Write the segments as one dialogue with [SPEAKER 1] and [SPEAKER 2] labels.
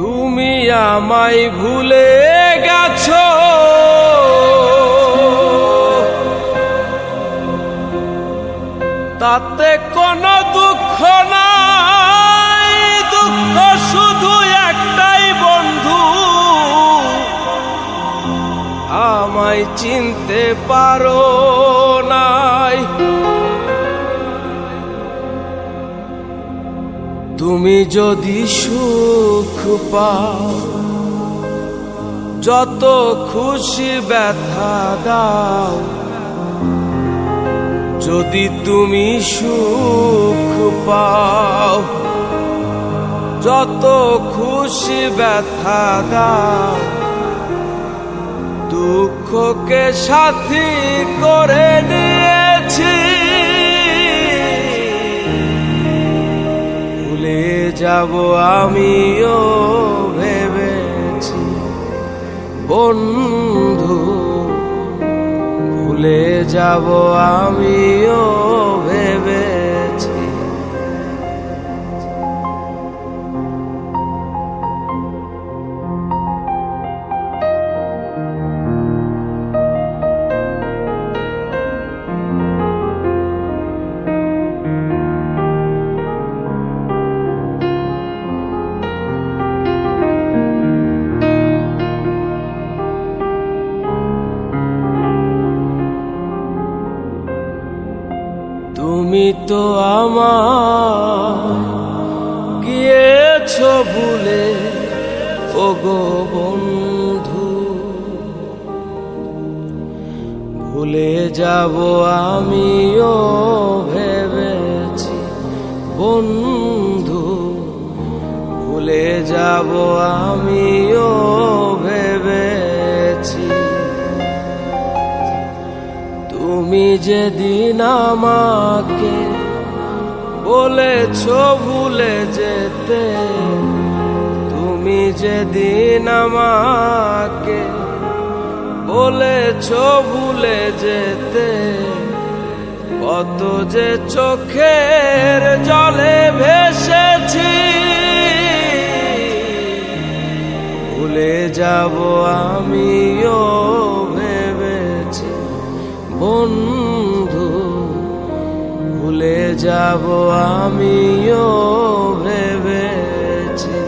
[SPEAKER 1] তুমি আমায় ভুলে গেছো, তাতে কোনো দুঃখ নাই। দুঃখ শুধু একটাই বন্ধু, আমায় চিনতে পারো নাই। তুমি যদি সুখ পাও, যত খুশি ব্যথা দাও। যদি তুমি সুখ পাও, যত খুশি ব্যথা দাও। দুঃখকে সাথী করে নিয়েছি, ভুলে যাব আমিও ভেবেছি বন্ধু। ভুলে যাব আমিও ভেবেছি। তুমি তো আমায় গিয়েছো ভুলে, ওগো বন্ধু। ভুলে যাব আমিও ভেবেছি বন্ধু। ভুলে যাব আমিও ভেবেছি। তুমি যেদিন আমাকে বলেছো ভুলে যেতে, তুমি যেদিন আমাকে বলেছো ভুলে যেতে। কত যে চোখের জলে ভেসেছি, ভুলে যাব আমিও ভেবেছি বন্ধু। ভুলে যাব আমিও ভেবেছি।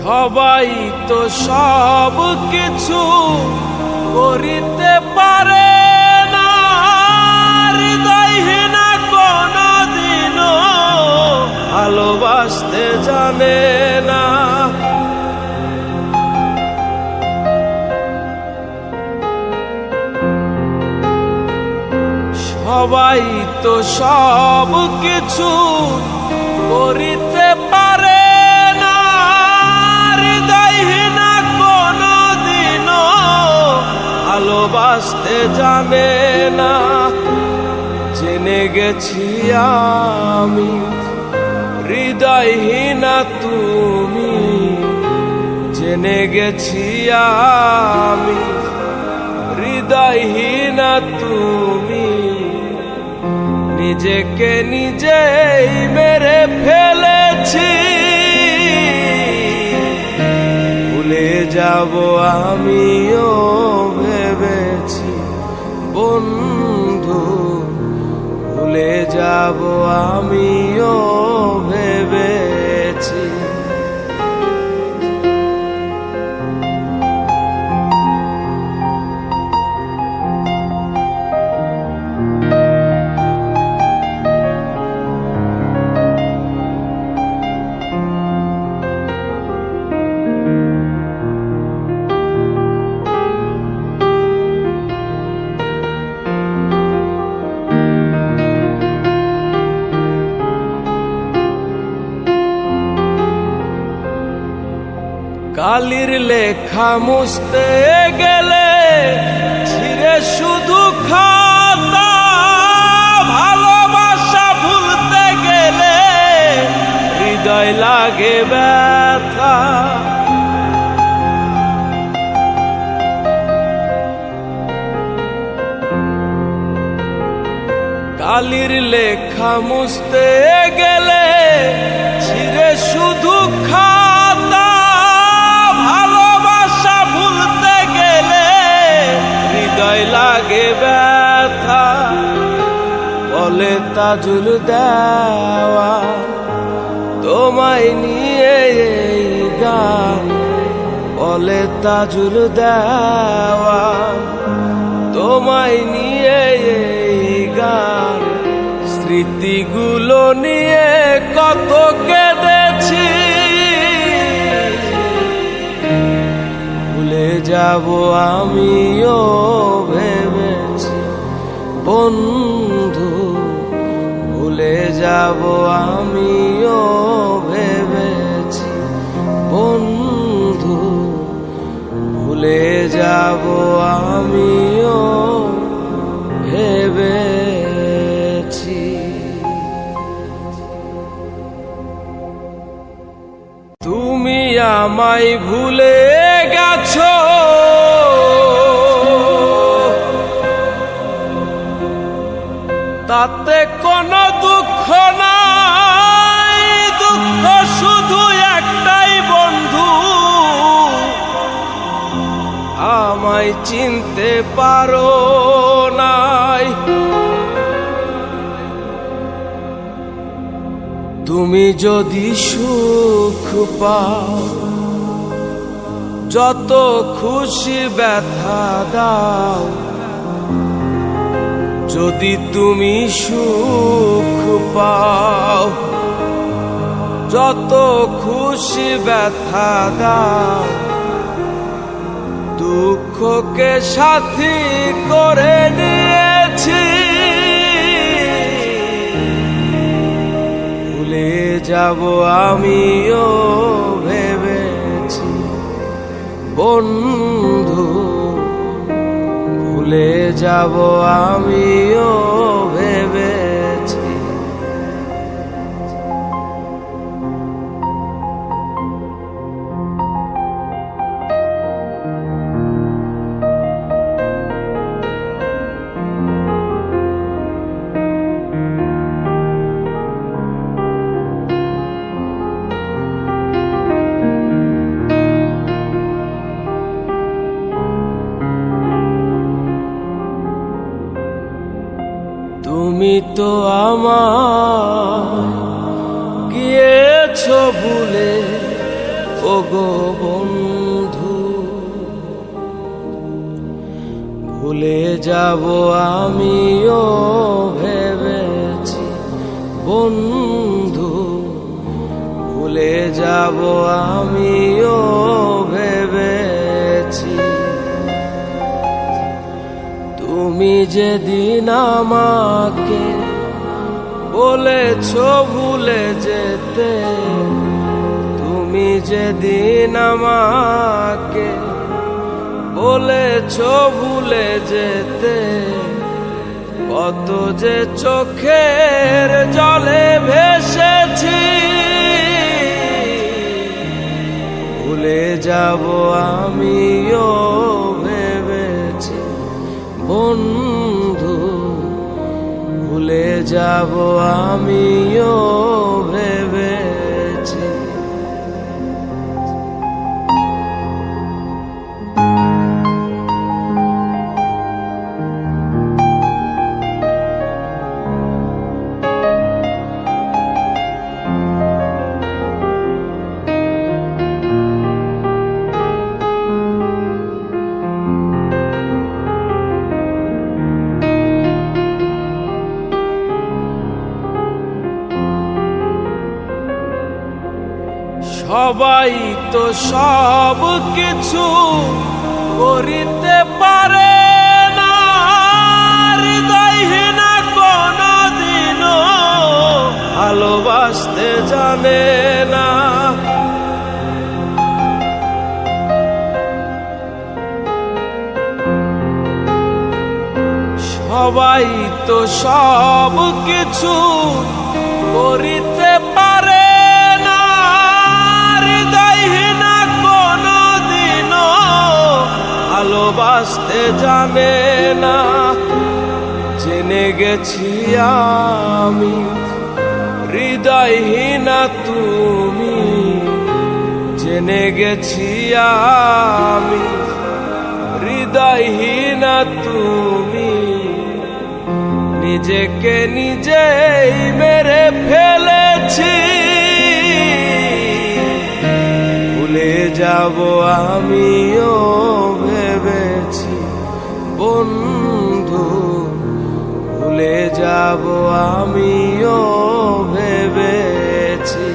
[SPEAKER 1] সবাই তো সব কিছু করিতে পারে না, হৃদয়হীনা কোনদিনও ভালোবাসতে জানে না। সবাই তো সব কিছু করিতে পারে, ভালোবাসতে জানে না। জেনে গেছি আমি হৃদয়হীনা তুমি, জেনে গেছি আমি হৃদয়হীনা তুমি। নিজেকে নিজেই মেরে ফেলেছি, ভুলে যাব আমিও ভেবেছি বন্ধু। ভুলে যাব আমিও ভেবেছি। কালির লেখা মুছতে গেলে ছিঁড়ে শুধু খাতা, ভালোবাসা ভুলতে গেলে হৃদয় লাগে ব্যথা। কালির লেখা মুছতে গেলে ছিঁড়ে শুধু খাতা, ভালোবাসা ভুলতে গেলে হৃদয় লাগে ব্যথা। বলে তাজুল দেওয়া তোমায় নিয়ে এই গান, বলে তাজুল দেওয়া তোমায় নিয়ে এই গান। স্মৃতিগুলো নিয়ে কত কেঁদেছি, ভুলে যাব আমিও ভেবেছি বন্ধু, ভুলে যাব আমিও ভেবেছি বন্ধু, ভুলে যাব আমিও ভেবেছি। তুমি আমায় ভুলে গেছো, তাতে কোনো দুঃখ নাই, দুঃখ শুধু একটাই বন্ধু, আমায় চিনতে পারো নাই। তুমি যদি সুখ পাও, যত খুশি ব্যথা দাও, যদি তুমি সুখ পাও, যত খুশি ব্যথা দাও, দুঃখকে সাথী করে নিয়েছি। ভুলে যাব আমিও ভেবেছি বন্ধু, ভুলে যাব আমিও ভেবেছি। তুমি তো আমায় গিয়েছো ভুলে ওগো বন্ধু, ভুলে যাব আমিও ভেবেছি বন্ধু, ভুলে যাব আমিও ভেবেছি। তুমি যেদিন আমাকে বলেছো ভুলে যেতে, তুমি যেদিন আমাকে বলেছো ভুলে যেতে, কত যে চোখের জলে ভেসেছি। ভুলে যাব আমিও ভেবেছি বন্ধু, ভুলে যাব আমিও ভেবেছি। সবাই তো সব কিছু করিতে পারে না, হৃদয়হীনা কোনদিনও ভালোবাসতে জানে না। সবাই তো সব কিছু করিতে পারে না, হৃদয়হীনা কোনদিনও ভালোবাসতে জানে না। জেনে গেছি আমি হৃদয়হীনা তুমি, জেনে গেছি আমি হৃদয়হীনা তুমি। নিজেকে নিজেই মেরে ফেলেছি, ভুলে যাব আমিও ভেবেছি বন্ধু, ভুলে যাব আমিও ভেবেছি।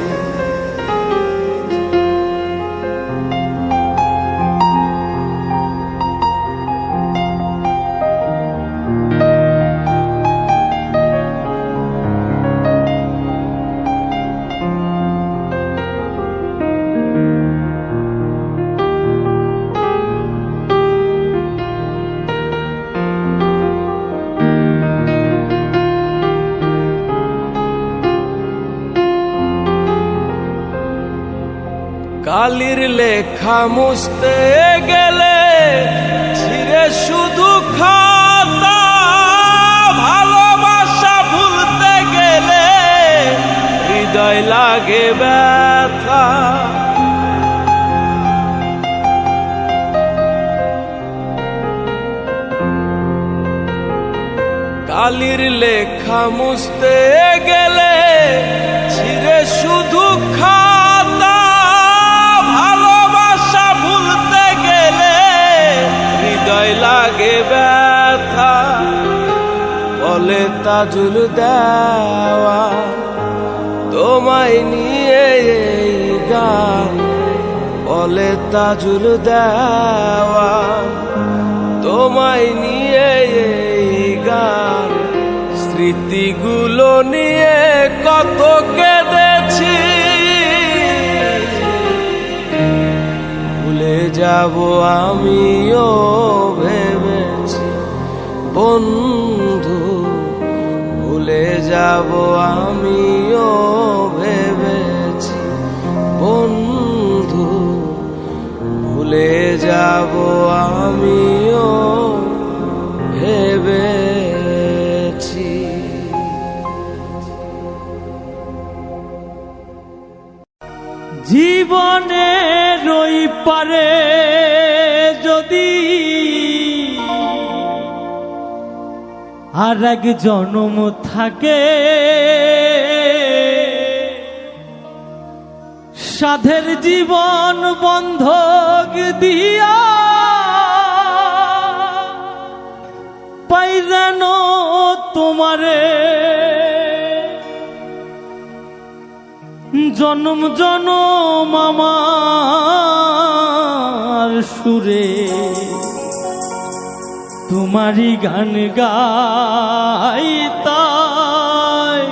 [SPEAKER 1] কালির লেখা মুছতে গেলে ছিঁড়ে শুধু খাতা, ভালোবাসা ভুলতে গেলে হৃদয় লাগে ব্যথা। কালির লেখা মুছতে গেলে ছিঁড়ে শুধু খাতা, লাগে ব্যথা। বলে তাজুল দেওয়া তোমায় নিয়ে এই গান, বলে তাজুল দেওয়া তোমায় নিয়ে এই গান। স্মৃতিগুলো নিয়ে কত কেঁদেছি, ভুলে যাব আমিও ভেবেছি বন্ধু, ভুলে যাব আমিও ভেবেছি বন্ধু, ভুলে যাব আমিও ভেবেছি।
[SPEAKER 2] জীবনের ওই পারে যদি আর এক জন্ম থাকে, সাধের জীবন বন্ধক দিয়া পাই যেন তোমারে, জনম জনম আমার সুরে তোমারই গান গাই তাই,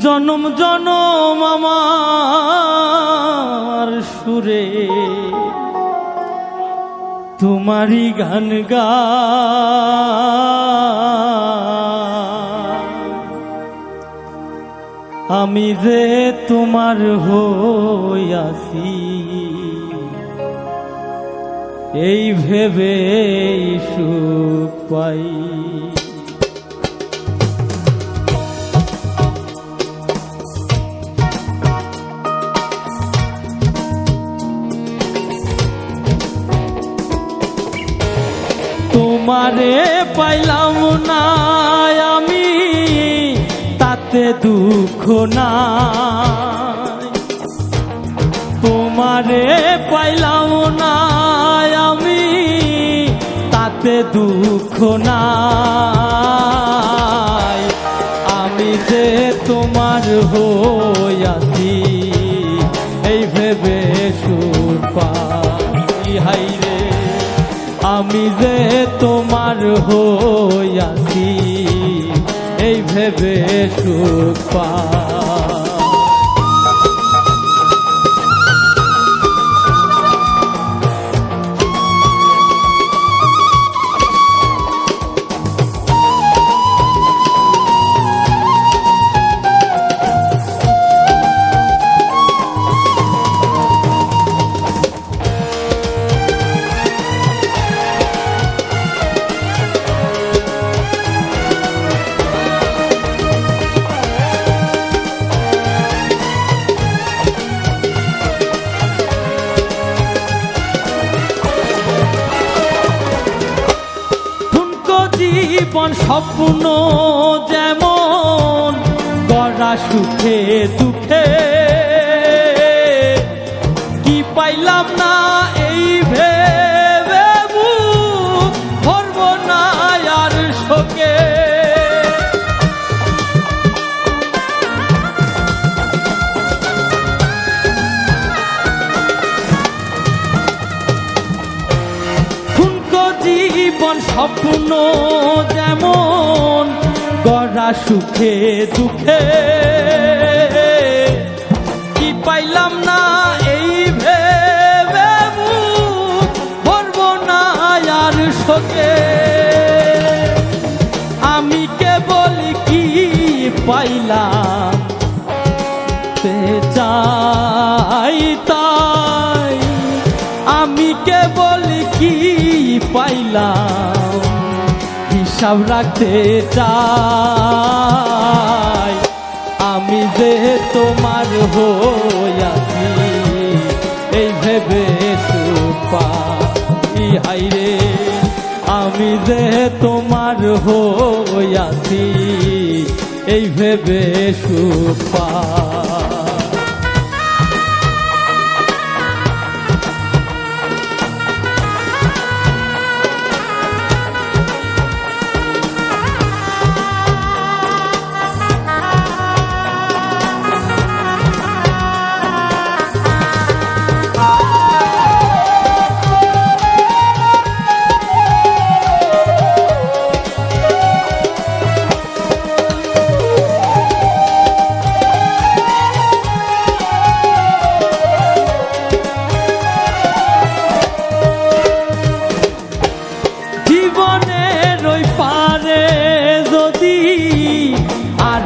[SPEAKER 2] জনম জনম আমার সুরে তোমারই গান গাই। আমি যে তোমার হইয়াছি এই ভেবে সুখ পাই। তোমারে পাইলাম না আমি তাতে দুঃখ নাই, তোমারে পাইলাম না আমি তাতে দুঃখ নাই। আমি যে তোমার হইয়াছি এই ভেবে সুখ পাই। হাই রে আমি যে তোমার হইয়াছি এই ভেবে সুখ পাই। জীবন স্বপ্ন যেমন গড়া সুখে দুঃখে কি পাইলাম না এই ভেবে বুক ভরব না আর শোকে জীবন স্বপ্ন যেমন গড়া সুখে দুঃখে কি পাইলাম না এই ভেবে মুখ ভরব না আর শোকে আমি কেবল কি পাইলাম তে চাই তাই আমি কেবল কি পাইলাম হিসাব রাখতে চাই আমি যে তোমার হইয়াছি এই ভেবে সুখ পাই হাইরে আমি যে তোমার হইয়াছি এই ভেবে সুখ পাই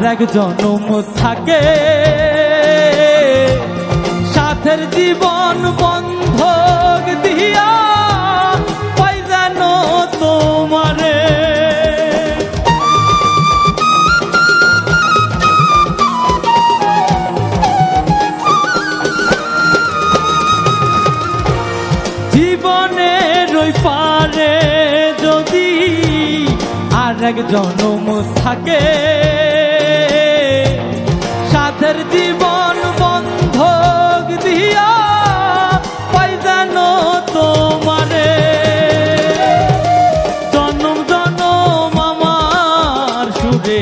[SPEAKER 2] এক জনম থাকে সাথের জীবন বন্ধক দিয়া পাই যেন তোমারে জীবনের ওই পারে যদি আর এক জনম থাকে সাথের জীবন বন্ধক দিয়া পাই যেন তোমারে জনম জনম আমার সুরে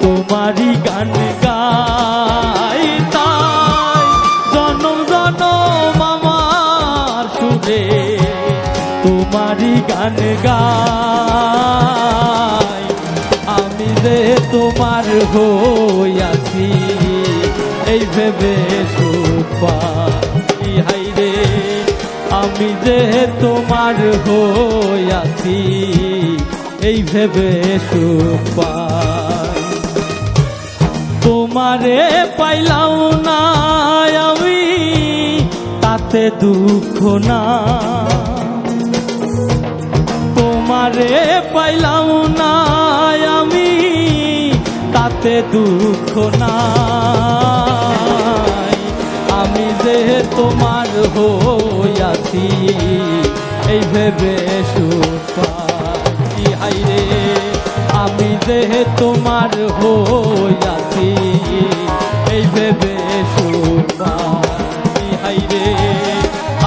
[SPEAKER 2] তোমারই গান গাই তাই জনম জনম আমার সুরে তোমারই গান গাই আমি যে তোমার হইয়াছি এই ভেবে সুখ পাই হাইরে আমি যে তোমার হইয়াছি এই ভেবে সুখ পাই তোমারে পাইলাম না আমি তাতে দুঃখ না তোমারে পাইলাম না আমি তাতে দুঃখ নাই আমি যে তোমার হইয়াছি এই ভেবে সুখ পাই হাইরে আমি যে তোমার হইয়াছি এই ভেবে সুখ পাই হাইরে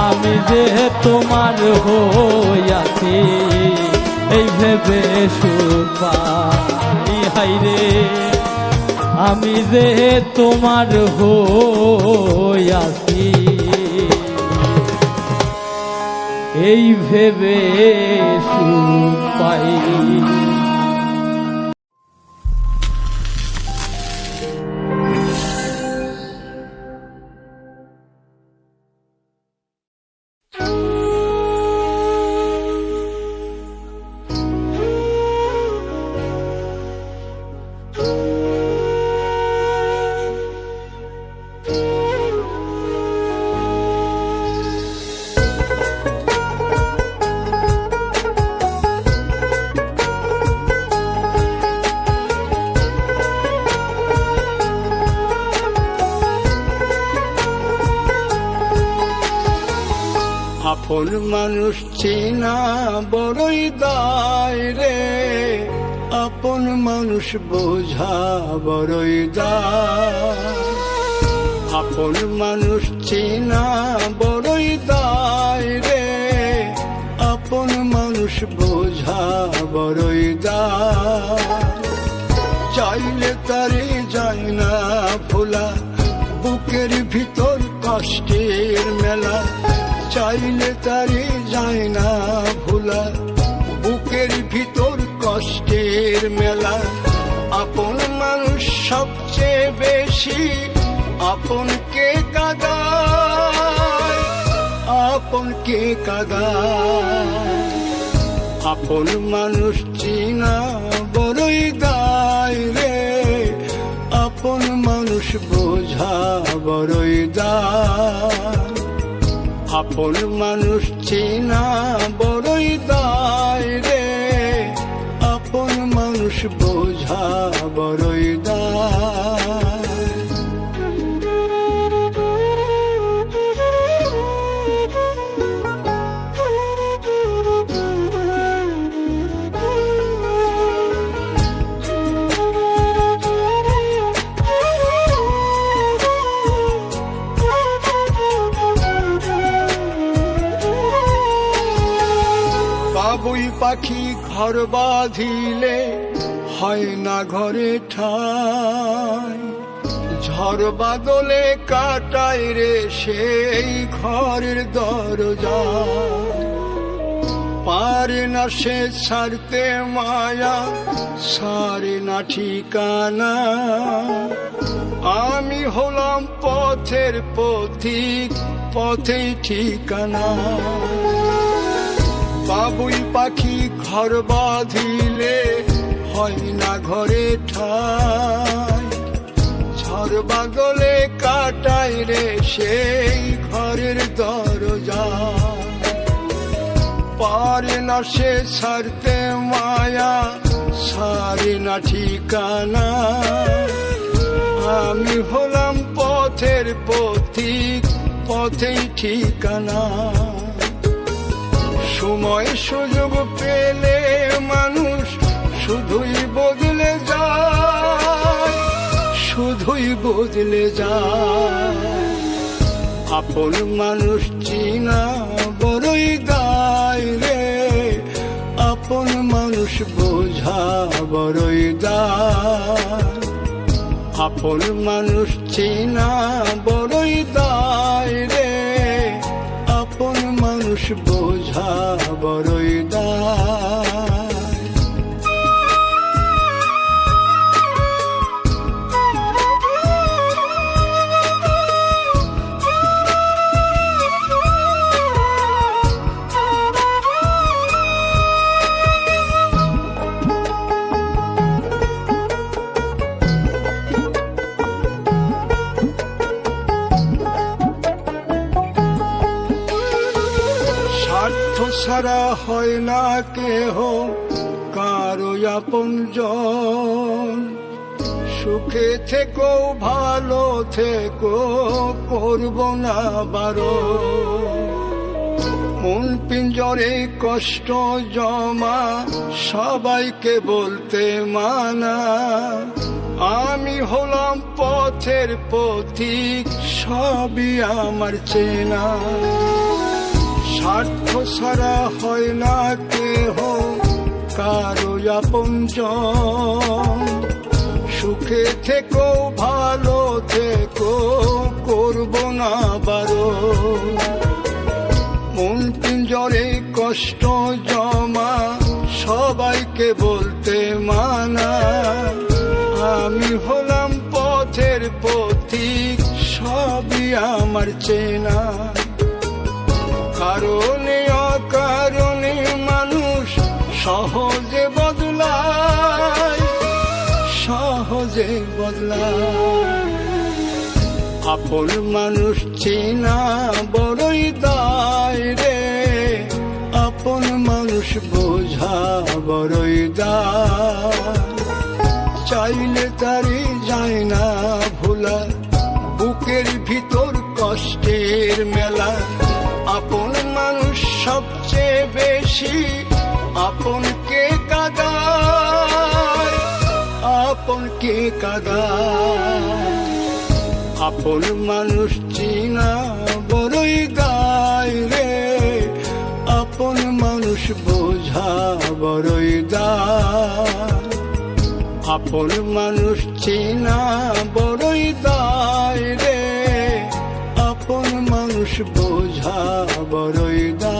[SPEAKER 2] আমি যে তোমার হইয়াছি এই ভেবে সুখ পাই হাইরে আমি যে তোমার হইয়াছি এই ভেবে সুখ পাই।
[SPEAKER 3] আপন মানুষ চেনা বড়ই দায় রে, আপন মানুষ বোঝা বড়ই দায়। আপন মানুষ চেনা বড়ই দায় রে, আপন মানুষ বোঝা বড়ই দায়। চাইলে তারে যায় না ভোলা, বুকের ভিতর কষ্টের মেলা। চাইলে তারে যায় না ভোলা, বুকের ভিতর কষ্টের মেলা। আপন মানুষ সবচেয়ে বেশি আপনকে কাঁদায়, আপনকে কাঁদায়। আপন মানুষ চিনা বড়ই দায় রে, আপন মানুষ বোঝা বড়ই দায়। আপন মানুষ চিনা বড়ই দায় রে, আপন মানুষ বোঝা বড়ই দায়। বাবুই পাখি ঘর বাঁধিলে হয় না ঘরে ঠাই, ঝড় বাদলে কাটায় রে সেই ঘরের দরজা। পারে না সে ছাড়তে মায়া, সারে না ঠিকানা। আমি হলাম পথের পথিক, পথেই ঠিকানা। বাবুই পাখি ঘর বাঁধিলে হয় না ঘরে ঠাই, ঝড় বাদলে কাটায় রে সেই ঘরের দরজা। পারে না সে ছাড়তে মায়া, সারে না ঠিকানা। আমি হলাম পথের পথিক, পথেই ঠিকানা। সময় সুযোগ পেলে মানুষ শুধুই বদলে যায়, শুধুই বদলে যায়। আপন মানুষ চিনা বড়ই দায় রে, আপন মানুষ বোঝা বড়ই দায়। আপন মানুষ চিনা বড়ই দায় রে, আপন মানুষ বোঝা বড়ই দায়। স্বার্থ ছাড়া হয় না কেহ কারো আপনজন। সুখে থেকো ভালো থেকো, করব না বারণ। মন পিঞ্জরে কষ্ট জমা, সবাইকে বলতে মানা। আমি হলাম পথের পথিক, সবই আমার চেনা। স্বার্থ ছাড়া হয় না কেহ কারো আপনজন। সুখে থেকো ভালো থেকো, করব না বারণ। মন পিঞ্জরে কষ্ট জমা, সবাইকে বলতে মানা। আমি হলাম পথের পথিক, সবই আমার চেনা। কারণে অকারণে মানুষ সহজে বদলায়, সহজে বদলায়। আপন মানুষ চেনা বড়ই দায় রে, আপন মানুষ বোঝা বড়ই দায়। চাইলে তারে যায় না ভোলা, বুকের ভিতর কষ্টের মেলা। আপন মানুষ সবচেয়ে বেশি আপনকে কাঁদায়, আপনকে কাঁদায়। আপন মানুষ চিনা বড়ই দায় রে, আপন মানুষ বোঝা বড়ই দায়। আপন মানুষ চিনা বড়ই দায় রে, আপন মানুষ বোঝা বড়ই দায়।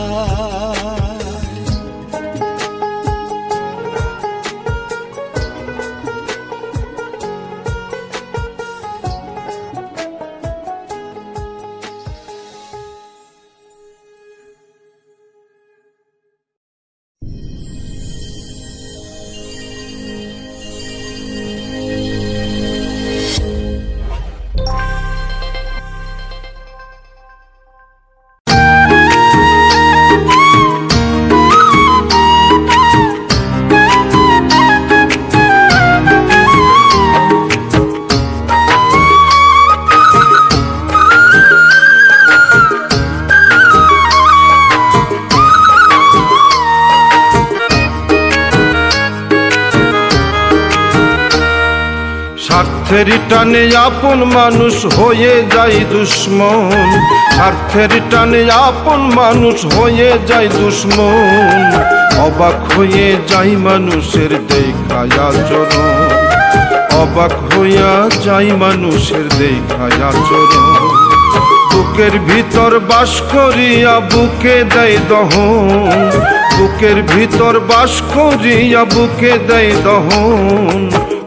[SPEAKER 4] স্বার্থের টানে আপন মানুষ হয়ে যায় দুশ্মন, স্বার্থের টানে আপন মানুষ হয়ে যায় দুশ্মন। অবাক হয়ে যায় মানুষের দেখায় আচরণ, অবাক হইয়া যায় মানুষের দেখায় আচরণ। বুকের ভিতর বাস করিয়া বুকে দেয় দহন, বুকের ভিতর বাস করিয়া বুকে দেয় দহন।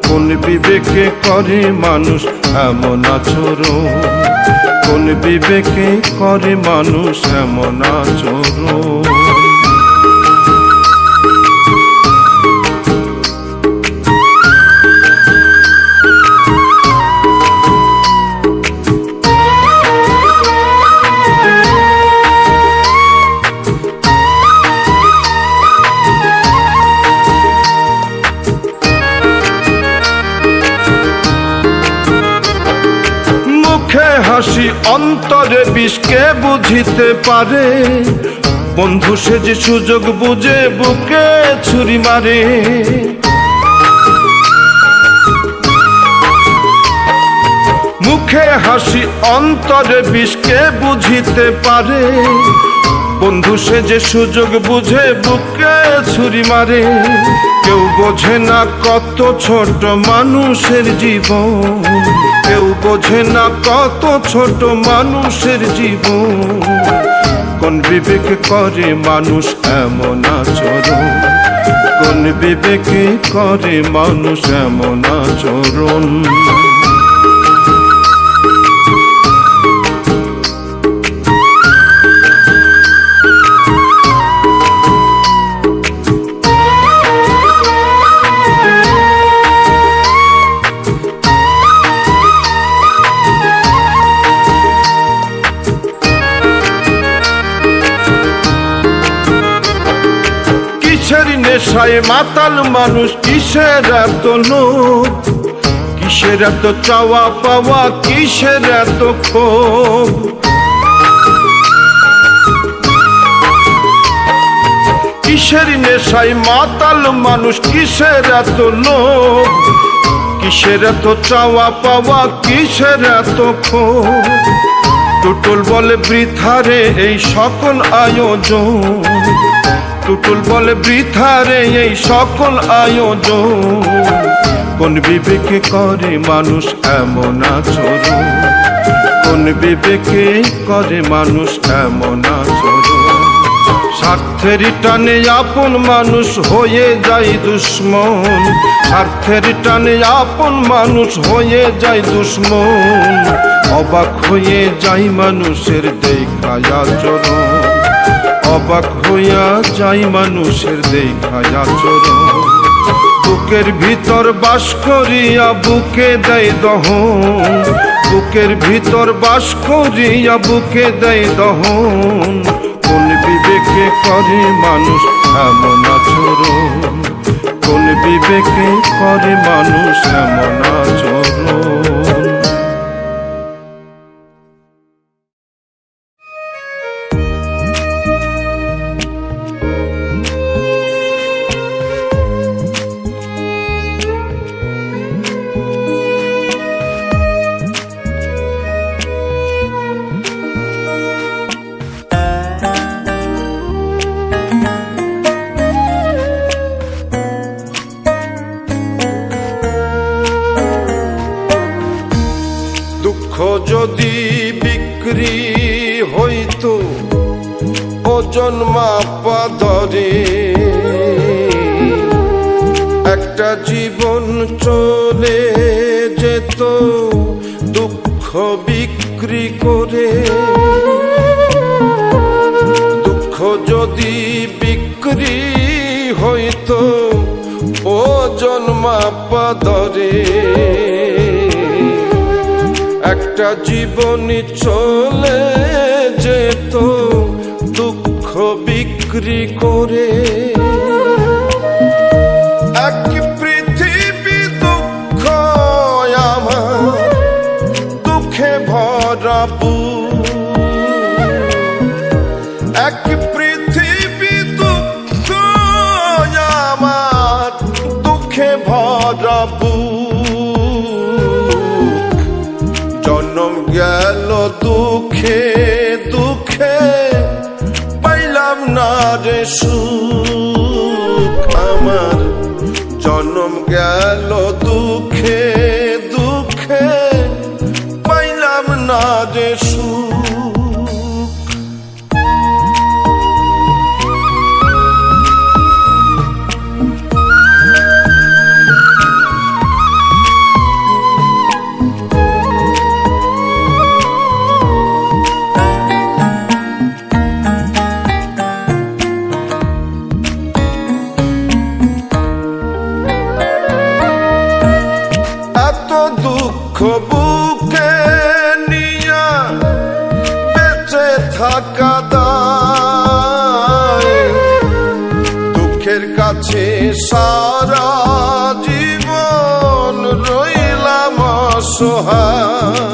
[SPEAKER 4] কোন বিবেকে করে মানুষ এমন আচরণ, কোন বিবেকে করে মানুষ এমন আচরণ। হাসি অন্তরে বিষকে বুঝিতে পারে, বন্ধু সে যে সুযোগ বুঝে বুকে ছুরি মারে। মুখে হাসি অন্তরে বিষকে বুঝিতে পারে, বন্ধু সে যে সুযোগ বুঝে বুকে ছুরি মারে। কেউ বোঝে না কত ছোট মানুষের জীবন, কেউ বোঝে না কত ছোট মানুষের জীবন। কোন বিবেকে করে মানুষ এমন আচরণ, কোন বিবেকে করে মানুষ এমন আচরণ। কিসের নেশায় মাতাল মানুষ, কিসের এত লোভ, কিসের এত চাওয়া পাওয়া, কিসের এত ক্ষোভ। কিসের নেশায় মাতাল মানুষ, কিসের এত লোভ, কিসের এত চাওয়া পাওয়া, কিসের এত ক্ষোভ। টুটুল বলে বৃথারে এই সকল আয়োজন, টুটুল বলে বৃথারে এই সকল আয়োজন। কোন বিবেকে করে মানুষ এমন আচরণ, কোন বিবেকে করে মানুষ এমন আচরণ। স্বার্থের টানে আপন মানুষ হয়ে যায় দুশ্মন, স্বার্থের টানে আপন মানুষ হয়ে যায় দুশ্মন। অবাক হয়ে যায় মানুষের দেখায় আচরণ, অবাক হইয়া যায় মানুষের দেখায় আচরণ। বুকের ভিতর বাস করিয়া বুকে দেয় দহন, বুকের ভিতর বাস করিয়া বুকে দেয় দহন। কোন বিবেকে করে মানুষ এমন আচরণ, কোন বিবেকে করে মানুষ এমন আচরণ। ওজন মাপা ধরে একটা জীবন চলে যেত দুঃখ বিক্রি করে। দুঃখ যদি বিক্রি হইতো ওজন মাপা ধরে একটা জীবনই চলে যেত দুঃখ বিক্রি করে। এক পৃথিবী দুঃখ আমার দুঃখে ভরা বুক। এক পৃথিবী দুঃখ আমার দুঃখে ভরা বুক। জন্ম গেল দুঃখে দুঃখে পাইলাম না রে সুখ আমার। জন্ম গেল দুঃখে দুঃখে পাইলাম না রে সুখ। দুঃখ বুকে নিয়া বেঁচে থাকা দায়। দুঃখের কাছে সারা জীবন রইলাম অসহায়।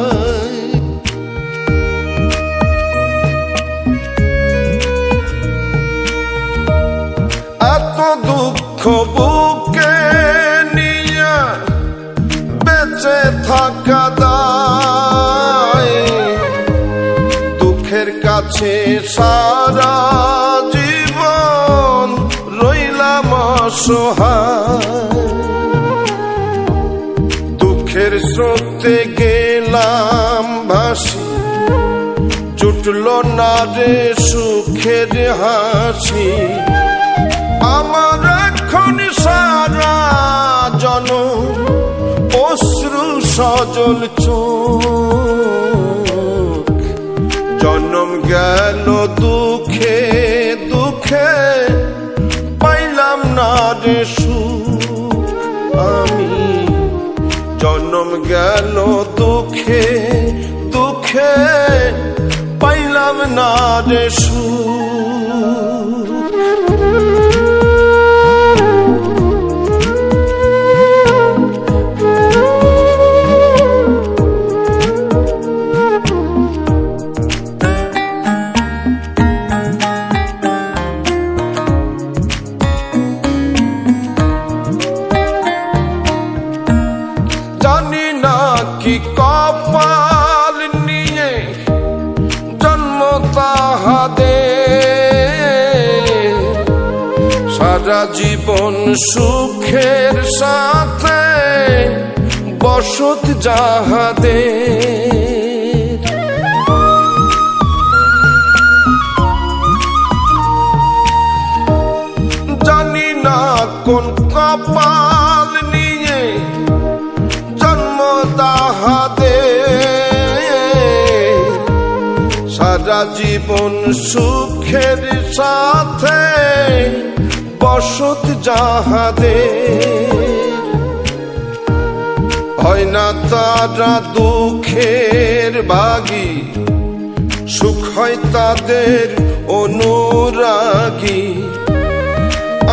[SPEAKER 4] এত দুঃখ বুকে নিয়া বেঁচে থাকা দায়। দুঃখের কাছে সারা জীবন রইলাম অসহায়। দুঃখের স্রোতে গেলাম ভাসি জুটল না রে সুখের হাসি। আমার এখন সারা জনম অশ্রু সজল চোখ। জন্ম গেল দুঃখে দুঃখে পাইলাম না রে সুখ আমি। জন্ম গেল দুঃখে দুঃখে পাইলাম না রে সুখ। জানি না কি কপাল নিয়ে জন্ম তাহাদের। সারা জীবন সুখের সাথে বসত যাহাদের। জানি না কোন কপাল নিয়ে জন্ম তাহাদের। সারা জীবন সুখের সাথে বসত যাহাদের। হয় না তারা দুঃখের ভাগী সুখ হয় তাদের অনুরাগী।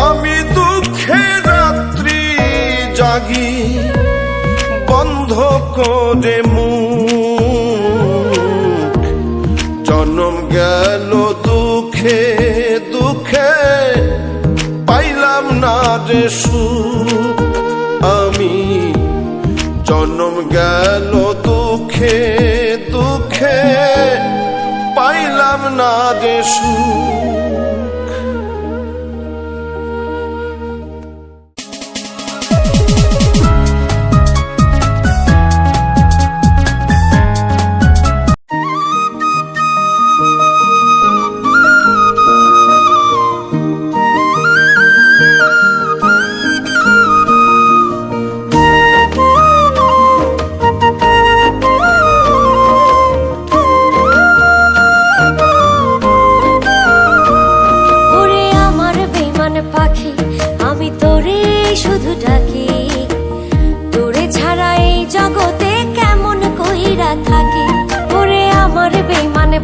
[SPEAKER 4] আমি দুঃখের রাত্রি জাগি বন্ধ করে মুখ। জন্ম গেল দুঃখে দুঃখে পাইলাম না রে সুখ আমি। জন্ম গেল দুঃখে দুঃখে পাইলাম না রে সুখ।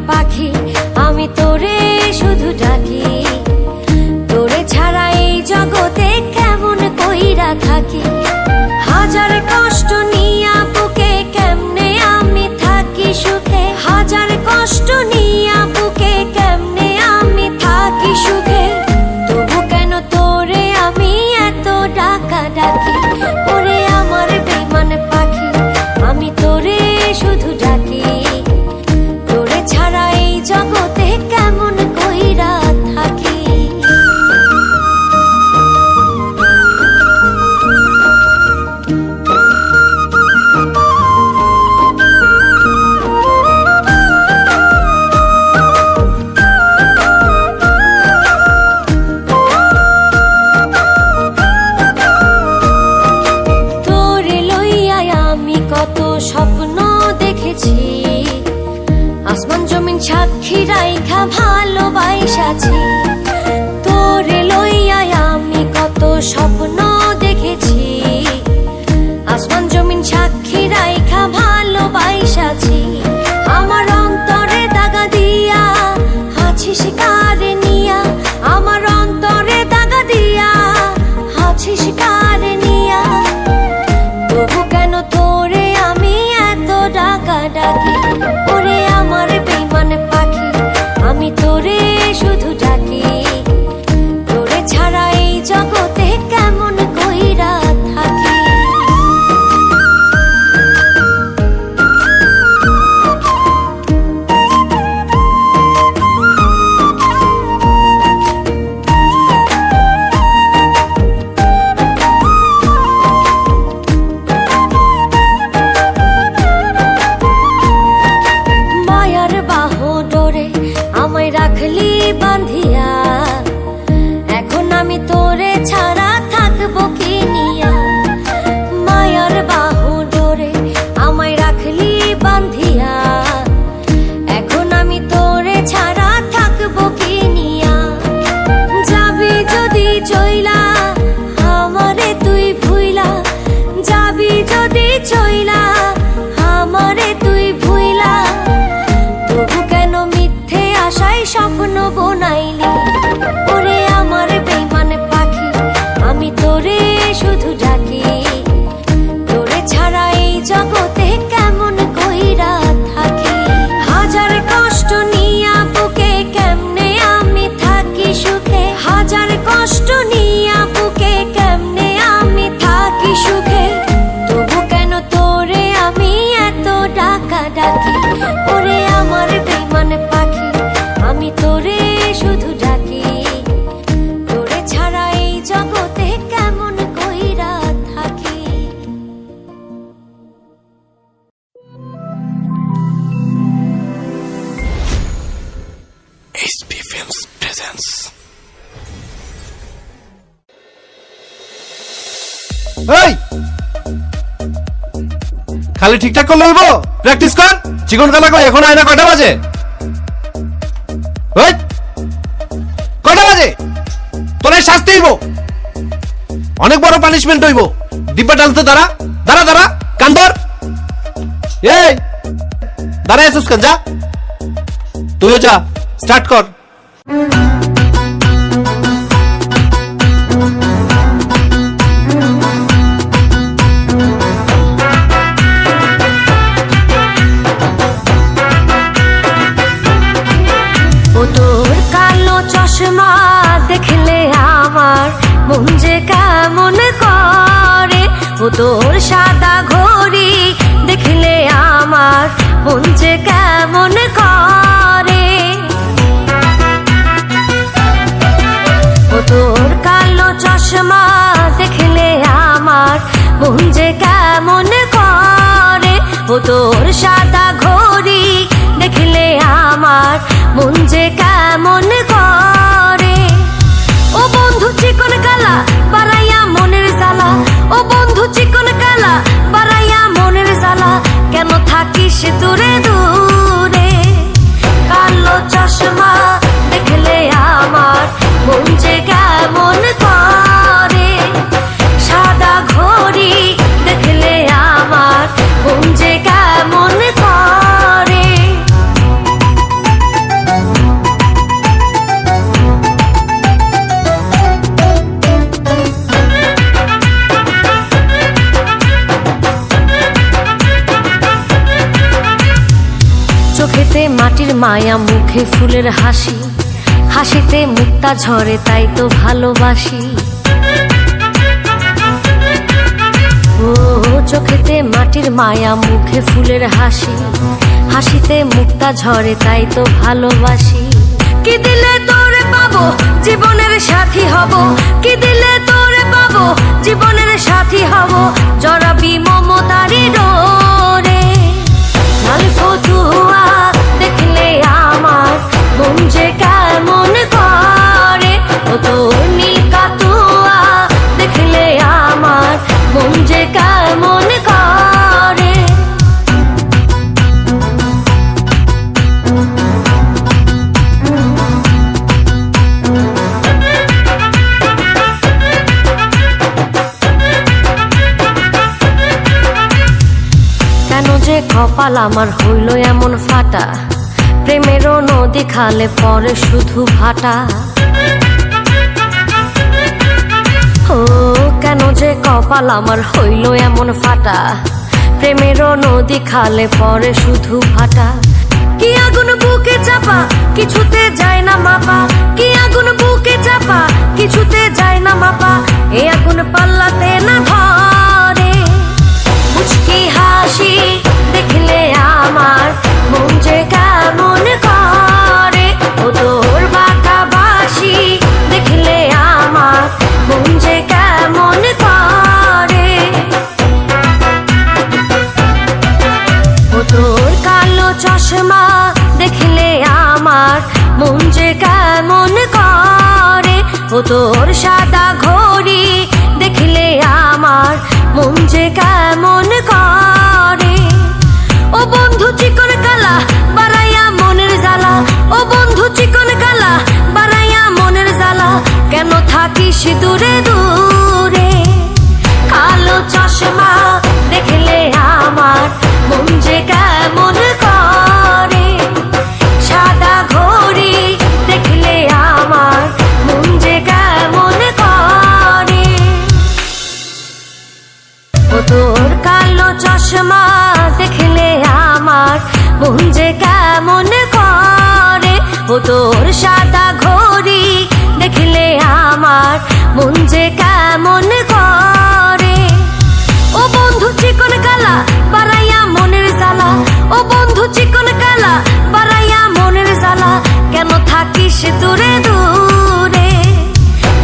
[SPEAKER 5] পাখি আমি তোরে শুধু ডাকি, তোরে ছাড়া এই জগতে কেমন কইরা থাকি। হাজার কষ্ট নিয়া বুকে কেমনে আমি থাকি সুখে, হাজার কষ্ট নিয়া বুকে কেমনে আমি থাকি সুখে। তবু কেন তোরে আমি এত ডাকা ডাকি, ওরে আমার বেমান পাখি আমি তোরে শুধু ডাকি, তোরে ছাড়া এই জগতে কেমন কইরা থাকি। স্বপ্ন দেখেছি আসমান জমিন সাক্ষী রাইখা ভালোবাসাছি, তোরে লইয়া আমি কত স্বপ্ন দেখেছি আসমান জমিন সাক্ষী রাইখা ভালোবাসাছি। আমার অন্তরে দাগা দিয়া আছিস কারে নিয়া, আমার অন্তরে দাগা দিয়া আছিস কারে নিয়া। তবু কেন তোরে আমি এত ডাকা ডাকি, ওরে আমার বেমান পাখি আমি তোরে শুধু ডাকি, তোরে ছাড়া এই জগতে কেমন কইরা থাকি। রাখলি বাঁধিয়া এখন আমি তোরে ছাড়া থাকবো কি নিয়া, মায়ার বাহু ডোরে আমায় রাখলি বাঁধিয়া এখন আমি তোরে ছাড়া থাকবো কি নিয়া। যাবি যদি চইলা আমারে তুই ভুইলা, যাবি যদি চইলা আমারে তুই ভুইলা। তবু কেন মিথ্যে আশায় স্বপ্ন বনাইলি, ওরে আমার বেমান পাখি আমি তোরে শুধু ডাকি, তোরে ছাড়া এই জগতে কেমন কইরা থাকি। হাজার কষ্ট নিয়া বুকে কেমনে আমি থাকি সুখে, হাজার কষ্ট নিয়া বুকে কেমনে আমি থাকি সুখে। তবু কেন তোরে আমি এত ডাকা ডাকি, ওরে আমার বেমান পাখি আমি তোরে শুধু ডাকি, তোরে ছাড়া এই জগতে কেমন কইরা থাকি।
[SPEAKER 1] HP Films presents
[SPEAKER 6] এই খালি ঠিকঠাক করলে হইব, প্র্যাকটিস কর। চিকন কালা কই এখন আয়না কয়টা বাজে? ওই কয়টা বাজে? তোরে শাস্তি হইব, অনেক বড় পানিশমেন্ট হইব। ডিব্বা টানতে দাঁড়া দাঁড়া দাঁড়া, কান ধর। এই দাঁড়ায় আছিস কেন? যা তুইও যা, স্টার্ট কর।
[SPEAKER 5] ও তোর কালো চশমা দেখলে আমার মন যে কেমন করে, ও তোর সাদা ঘড়ি দেখলে আমার মন যে কেমন করে। ও তোর কালো চশমা দেখলে আমার মন যে কেমন করে, ও তোর সাদা ঘড়ি দেখলে আমার মন যে কেমন করে। ও বন্ধু চিকন কালা বাড়াইয়া মনের জ্বালা, ও বন্ধু চিকন কালা বাড়াইয়া মনের জ্বালা, কেন থাকিস দূরে দূরে। কালো চশমা দেখলে আমার মন যে কেমন করে, সাদা ঘড়ি দেখলে আমার মন যে কেমন করে। মায়া মুখে ফুলের হাসি, হাসিতে মুক্তা ঝরে তাই তো ভালোবাসি। ও চোখেতে মাটির মায়া মুখে ফুলের হাসি, হাসিতে মুক্তা ঝরে তাই তো ভালোবাসি। কি দিলে তোরে পাবো জীবনের সাথী হব, কি দিলে তোরে পাবো জীবনের সাথী হব, জড়াবি মমতারি ডোরে। লাল ফতুয়া দেখলে আমার মন যে কেমন করে, ও তোর নীল কাতুয়া দেখলে আমার মন যে কেমন করে। কেন যে কপাল আমার হইল এমন ফাটা, প্রেমেরও নদী খালে পরে শুধু ভাটা। ও কেন যে কপাল আমার হইল এমন ফাটা, প্রেমেরও নদী খালে পরে শুধু ভাটা। কি আগুন বুকে চাপা কিছুতে যায় না মাপা, কি আগুন বুকে চাপা কিছুতে যায় না মাপা, এ আগুন পাল্লাতে না ধরে। মুচকি হাসি দেখলে আমার মন যে কেমন করে, ও তোর বাঁকা বাঁশি দেখলে আমার মন যে কেমন করে। ও তোর কালো চশমা দেখলে আমার মন যে কেমন করে, ও তোর সাদা ঘড়ি দেখলে আমার মন যে কেমন করে। ও বন্ধু চিকন কালা বাড়াইয়া মনের জ্বালা, ও বন্ধু চিকন কালা বাড়াইয়া মনের জ্বালা, কেন থাকিস দূরে দূরে। কালো চশমা দেখলে আমার মন যে কেমন করে, সাদা ঘড়ি দেখলে আমার মন যে কেমন করে। ও তোর কালো চশমা দেখলে আমার মন যে কেমন করে, ও তোর সাদা ঘড়ি দেখলে আমার মন যে কেমন করে। ও বন্ধু চিকন কালা বাড়াইয়া মনের জ্বালা, ও বন্ধু চিকন কালা বাড়াইয়া মনের জ্বালা, কেন থাকিস দূরে দূরে।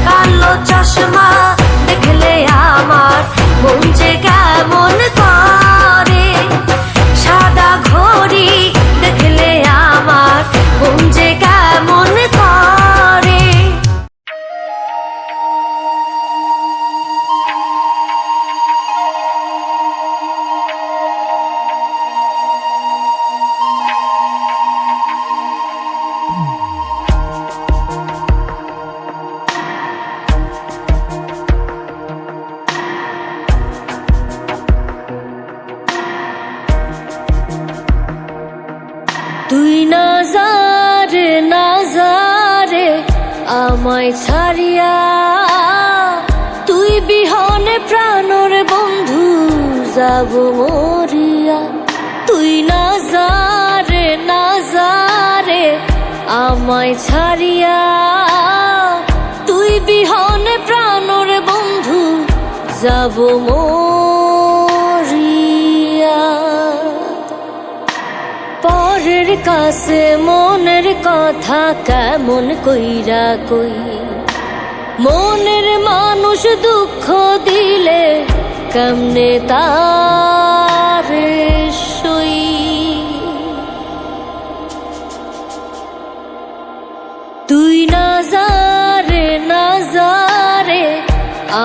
[SPEAKER 5] কালো চশমা দেখলে আমার মন যে কেমন করে, সাদা ঘড়ি দেখলে আমার মন যে কেমন করে। তুই না যারে আমায় ছাড়িয়া, তুই বিহনে প্রাণর বন্ধু যাব মরিয়া। তুই না যারে আমায় ছাড়িয়া, তুই বিহনে প্রাণর বন্ধু যাব মরিয়া। পরের কাছে মনের কথা কেমন কইরা কই, মনের মানুষ দুঃখ দিলে কেমনে তারে সই। তুই না যারে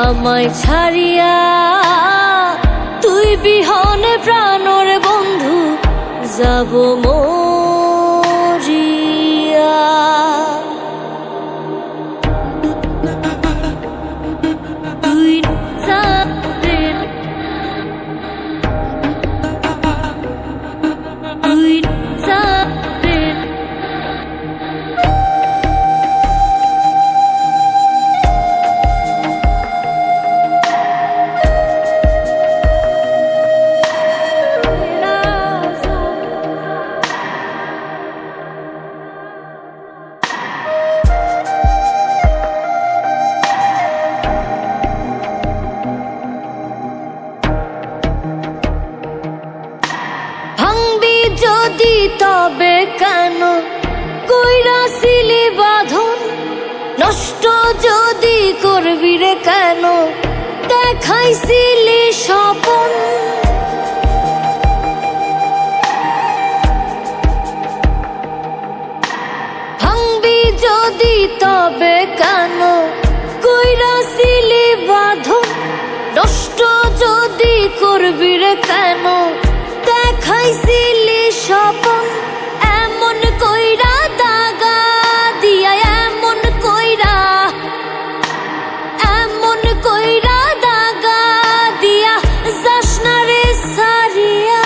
[SPEAKER 5] আমায় ছাড়িয়া, তুই বিহনে প্রাণর বন্ধু যাব মরিয়া। তুই যারে, তুই যারে, যদি করবি রে কেন দেখাইছিলি স্বপন ভাঙবি যদি তবে কেন কইরাছিলি বাঁধন নষ্ট যদি করবি রে কেন দেখাইছিলি স্বপন এমন কইরা দাগা দিয়া এমন কইরা দাগা দিয়া যাস না রে সারিয়া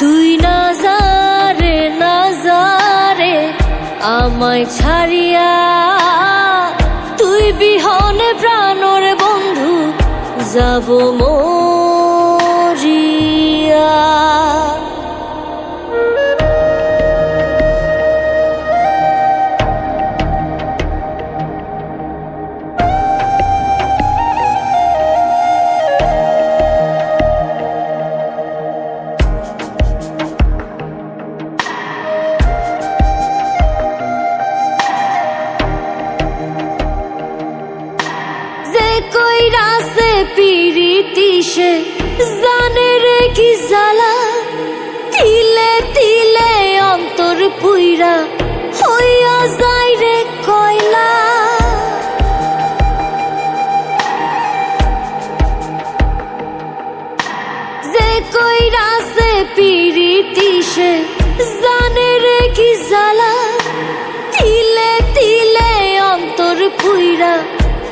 [SPEAKER 5] তুই না যারে আমায় ছাড়িয়া তুই বিহনে প্রাণর বন্ধু যাব মরিয়া কইরাছে পিরিতি সে জানে রে কি জ্বালা তিলে তিলে অন্তর পুইরা হইয়া যায় রে কয়লা যে কইরাছে পিরিতি সে জানে রে কি জ্বালা তিলে তিলে অন্তর পুইরা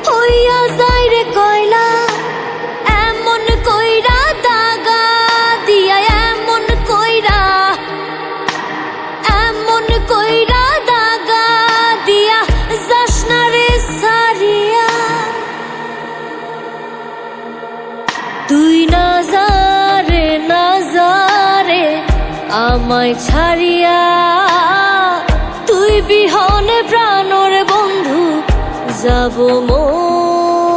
[SPEAKER 5] হইয়া যায় রে কয়লা এমন কইরা দাগা দিয়া এমন কইরা দাগা দিয়া যাস না রে সারিয়া তুই না যারে আমায় ছাড়িয়া তুই বিহনে প্রাণর বন্ধু যাব মরিয়া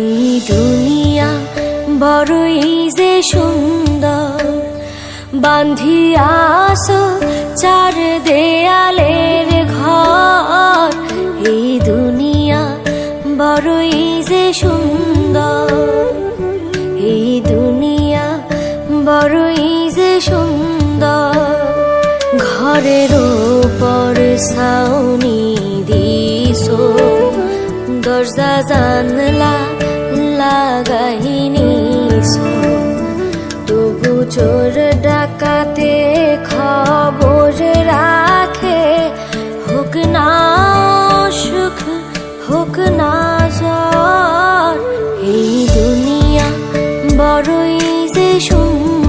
[SPEAKER 5] এই দুনিয়া বড়ই যে সুন্দর বান্ধিয়াছ চার দেয়ালের ঘর এই দুনিয়া বড়ই যে সুন্দর এই দুনিয়া বড়ই যে সুন্দর ঘরের উপর ছাউনি দিছো দরজা জানলা লাগাইনি তবু চোর ডাকাতে খবর রাখে হোক না সুখ হোক না জ্বর এই দুনিয়া বড়ই যে সুন্দর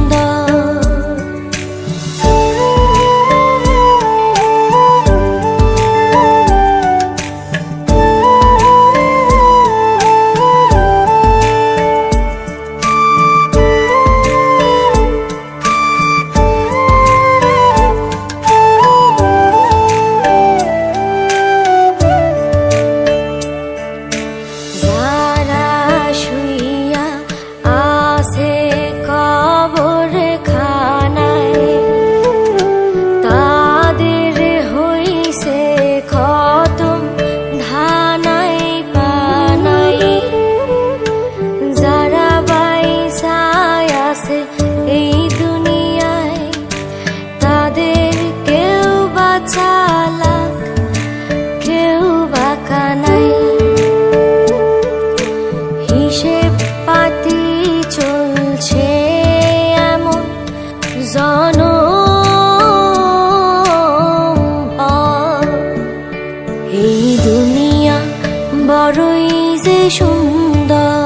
[SPEAKER 5] বড়ই যে সুন্দর।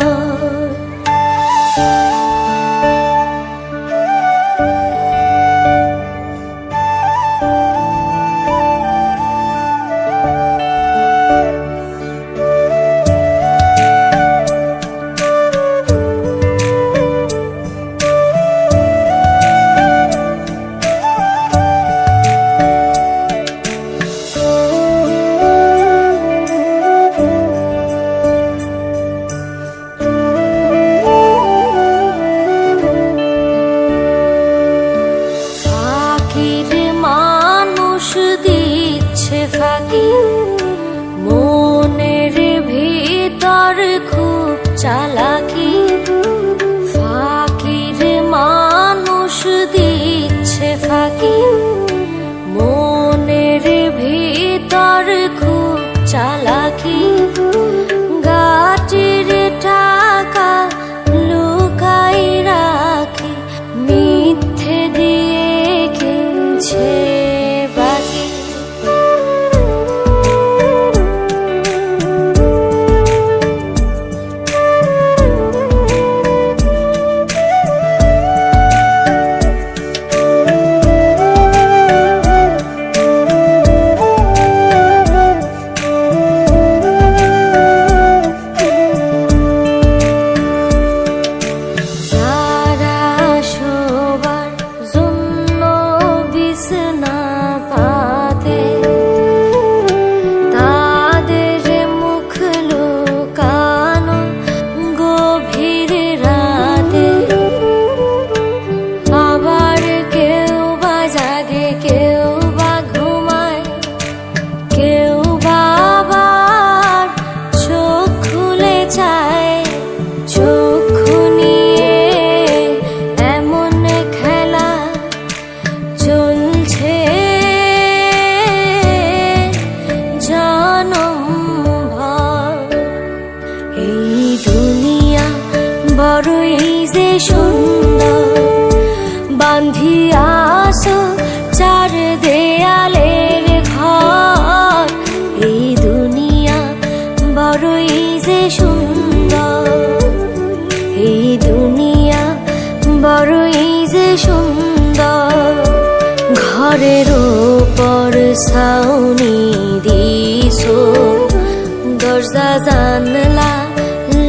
[SPEAKER 5] দরজা জানলা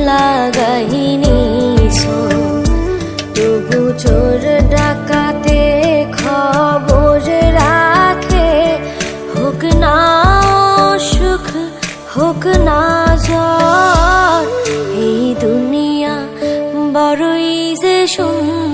[SPEAKER 5] লাগাইনি তবু চোর ডাকাতে খবর রাখে হোক না সুখ হোক না জ্বর এই দুনিয়া বড়ই যে সুন্দর